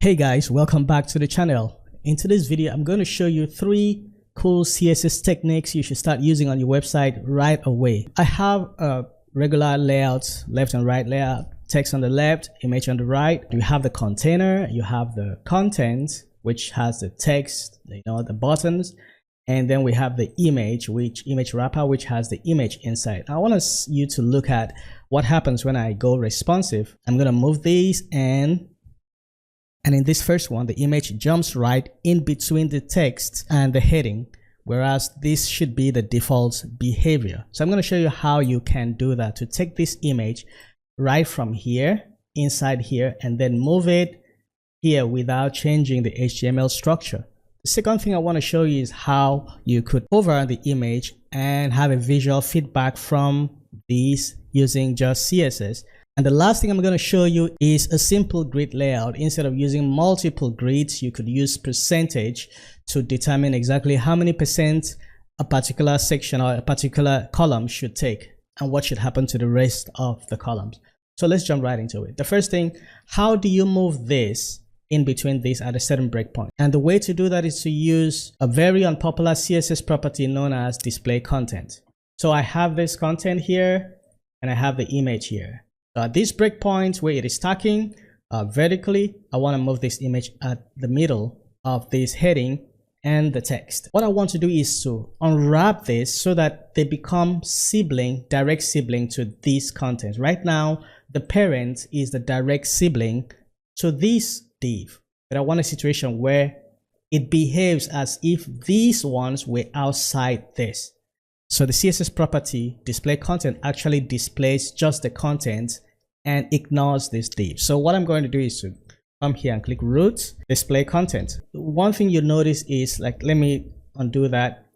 Hey guys, welcome back to the channel. In today's video, I'm going to show you 3 cool CSS techniques you should start using on your website right away. I have a regular layout, left and right layout, text on the left, image on the right. You have the container, you have the content, which has the text, the buttons, and then we have the image, image wrapper, which has the image inside. I want you to look at what happens when I go responsive. I'm going to move these and in this first one, the image jumps right in between the text and the heading, whereas this should be the default behavior. So I'm going to show you how you can do that, to take this image right from here, inside here, and then move it here without changing the HTML structure. The second thing I want to show you is how you could hover the image and have a visual feedback from these using just CSS. And the last thing I'm going to show you is a simple grid layout. Instead of using multiple grids, you could use percentage to determine exactly how many percent a particular section or a particular column should take and what should happen to the rest of the columns. So let's jump right into it. The first thing, how do you move this in between these at a certain breakpoint? And the way to do that is to use a very unpopular CSS property known as display content. So I have this content here and I have the image here. This breakpoint where it is stacking vertically, I want to move this image at the middle of this heading and the text. What I want to do is to unwrap this so that they become sibling, direct sibling to this content. Right now, the parent is the direct sibling to this div, but I want a situation where it behaves as if these ones were outside this. So the CSS property display content actually displays just the content and ignores this div. So what I'm going to do is to come here and click root, display content. One thing you notice is, like, let me undo that.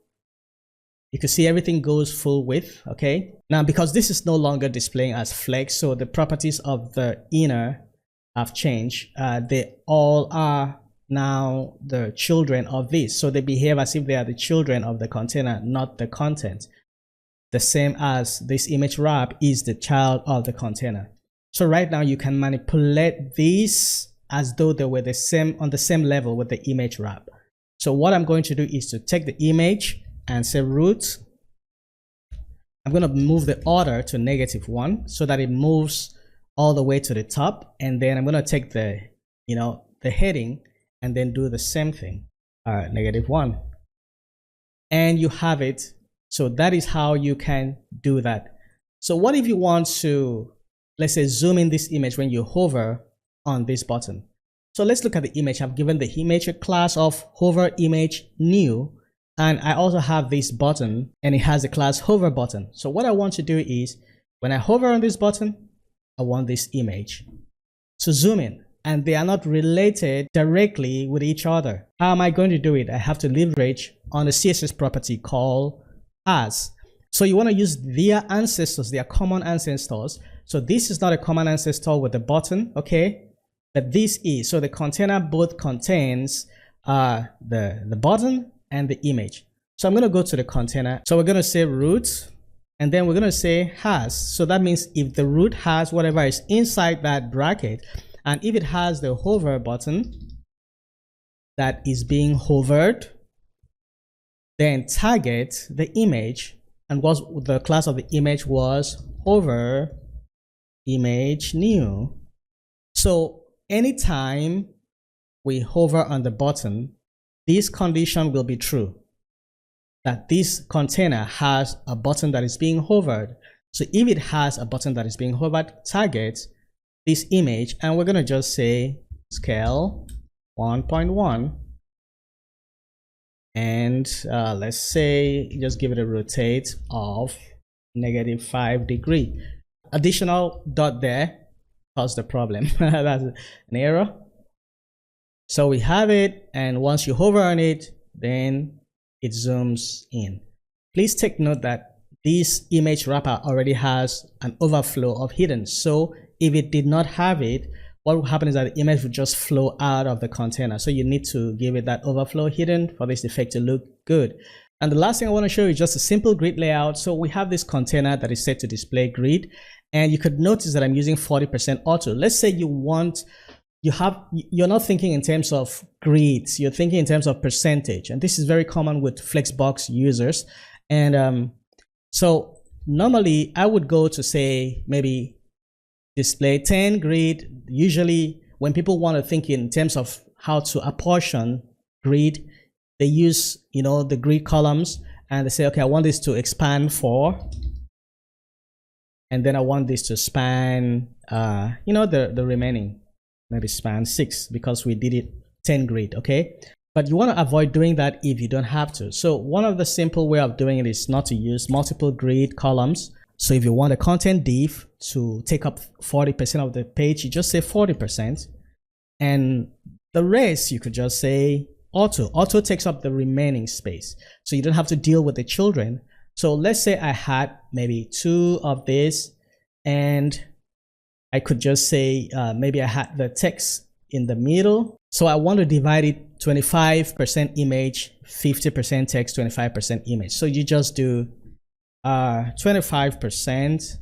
You can see everything goes full width. Okay. Now, because this is no longer displaying as flex, so the properties of the inner have changed. They all are now the children of this, so they behave as if they are the children of the container, not the content. The same as this image wrap is the child of the container. So right now you can manipulate these as though they were on the same level with the image wrap. So what I'm going to do is to take the image and say root. I'm going to move the order to -1 so that it moves all the way to the top, and then I'm going to take the the heading and then do the same thing, -1, and you have it. So that is how you can do that. So what if you want to, let's say, zoom in this image when you hover on this button? So let's look at the image. I've given the image a class of hover image new, and I also have this button and it has a class hover button. So what I want to do is, when I hover on this button, I want this image to zoom in, and they are not related directly with each other. How am I going to do it? I have to leverage on a CSS property called as. So you want to use their ancestors, their common ancestors. So this is not a common ancestor with the button, okay? But this is. So the container both contains the button and the image. So I'm going to go to the container. So we're going to say root, and then we're going to say has. So that means if the root has whatever is inside that bracket, and if it has the hover button that is being hovered, then target the image, and the class of the image was hover image new. So anytime we hover on the button, this condition will be true, that this container has a button that is being hovered. So if it has a button that is being hovered, target this image, and we're going to just say scale 1.1, and let's say just give it a rotate of -5 degrees. Additional dot there caused the problem. That's an error. So we have it, and once you hover on it, then it zooms in. Please take note that this image wrapper already has an overflow of hidden. So if it did not have it, what will happen is that the image would just flow out of the container. So you need to give it that overflow hidden for this effect to look good. And the last thing I want to show you is just a simple grid layout. So we have this container that is set to display grid, and you could notice that I'm using 40% auto. Let's say you want you're not thinking in terms of grids, you're thinking in terms of percentage, and this is very common with Flexbox users. And so normally I would go to say maybe display 10 grid. Usually when people want to think in terms of how to apportion grid, they use, you know, the grid columns, and they say, okay, I want this to expand 4, and then I want this to span you know, the remaining, maybe span 6, because we did it 10 grid. Okay, but you want to avoid doing that if you don't have to. So one of the simple way of doing it is not to use multiple grid columns. So if you want a content div to take up 40% of the page, you just say 40%, and the rest you could just say auto. Auto takes up the remaining space, so you don't have to deal with the children. So let's say I had maybe 2 of this, and I could just say maybe I had the text in the middle. So I want to divide it 25% image, 50% text, 25% image. So you just do 25%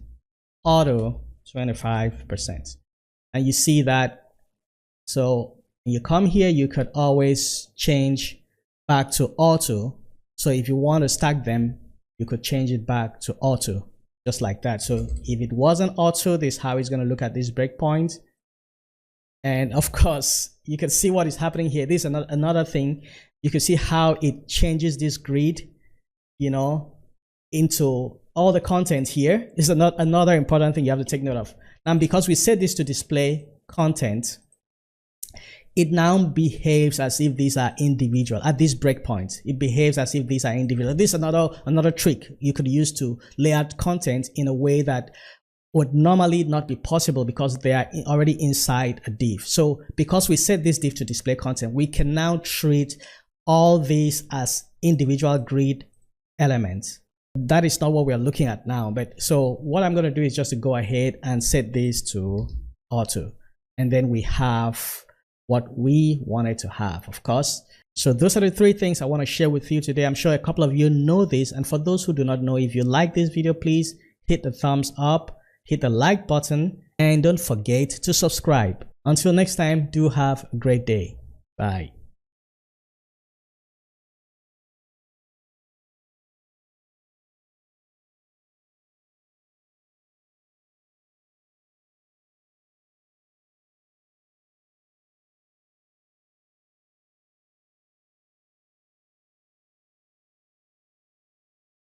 auto, 25%, and you see that. So you come here, you could always change back to auto. So if you want to stack them, you could change it back to auto, just like that. So if it wasn't auto, this is how it's going to look at this breakpoint. And of course, you can see what is happening here. This is another thing. You can see how it changes this grid, you know, into all the content here. This is another important thing you have to take note of. And because we set this to display content, it now behaves as if these are individual. At this breakpoint, it behaves as if these are individual. This is another trick you could use to lay out content in a way that would normally not be possible because they are already inside a div. So because we set this div to display content, we can now treat all these as individual grid elements. That is not what we are looking at now. But so what I'm going to do is just to go ahead and set this to auto, and then we have what we wanted to have, of course. So those are the 3 things I want to share with you today. I'm sure a couple of you know this, and for those who do not know, if you like this video, please hit the thumbs up, hit the like button, and don't forget to subscribe. Until next time, do have a great day. Bye.